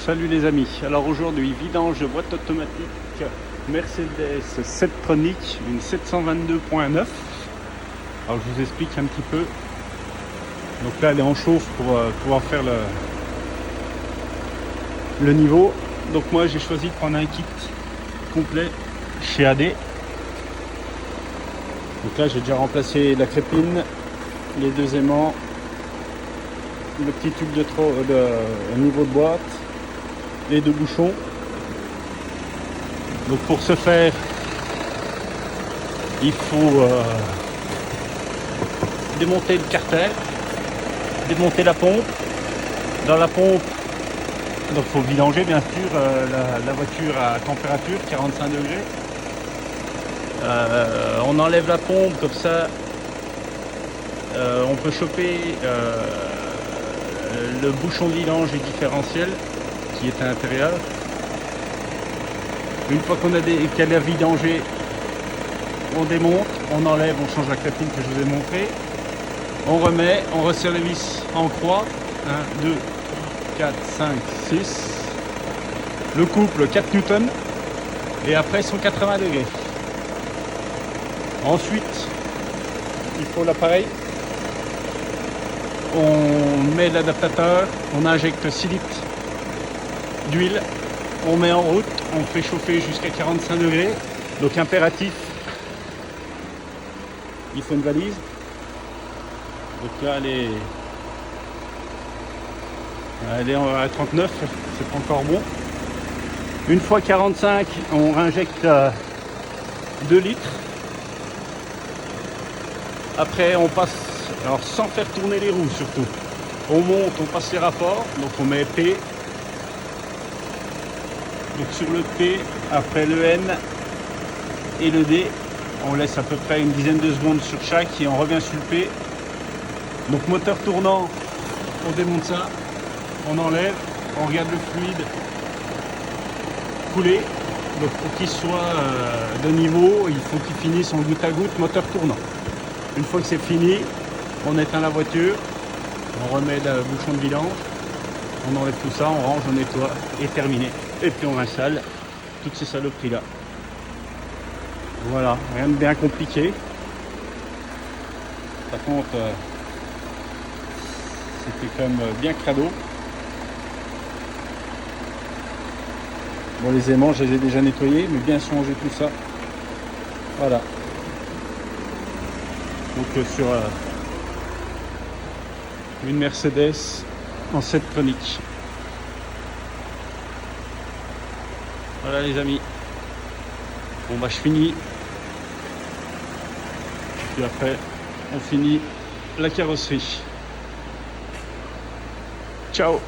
Salut les amis, alors aujourd'hui vidange de boîte automatique Mercedes Septronic, une 722.9. Alors je vous explique un petit peu. Donc là elle est en chauffe pour pouvoir faire le niveau. Donc moi j'ai choisi de prendre un kit complet chez AD. Donc là j'ai déjà remplacé la crépine, les deux aimants, le petit tube de niveau de boîte, les deux bouchons. Donc pour ce faire, il faut démonter le carter, démonter la pompe. Dans la pompe, donc faut vidanger bien sûr la voiture à température 45 degrés. On enlève la pompe comme ça. On peut choper le bouchon de vidange et différentiel qui est à l'intérieur. Une fois qu'elle a vidangé, on démonte, on enlève, on change la crépine que je vous ai montré. On remet, on resserre les vis en croix. 1, 2, 4, 5, 6. Le couple 4 Newton. Et après 180 degrés. Ensuite, il faut l'appareil. On met l'adaptateur, on injecte 6 litres d'huile, on met en route, on fait chauffer jusqu'à 45 degrés. Donc impératif, il faut une valise. Donc là elle est à 39, c'est pas encore bon. Une fois 45, on réinjecte 2 litres. Après on passe, alors sans faire tourner les roues surtout, on monte, on passe les rapports, donc on met P, donc sur le P, après le N et le D, on laisse à peu près une dizaine de secondes sur chaque et on revient sur le P. Donc moteur tournant, on démonte ça, on enlève, on regarde le fluide couler, donc pour qu'il soit de niveau, il faut qu'il finisse en goutte à goutte moteur tournant. Une fois que c'est fini, on éteint la voiture, on remet le bouchon de vidange, on enlève tout ça, on range, on nettoie et terminé. Et puis on installe toutes ces saloperies là. Voilà, rien de bien compliqué. Par contre, c'était quand même bien crado. Bon, les aimants, je les ai déjà nettoyés, mais bien changer tout ça. Voilà. Donc sur une Mercedes en Septronic. Voilà les amis. Bon bah je finis. Puis après on finit la carrosserie. Ciao.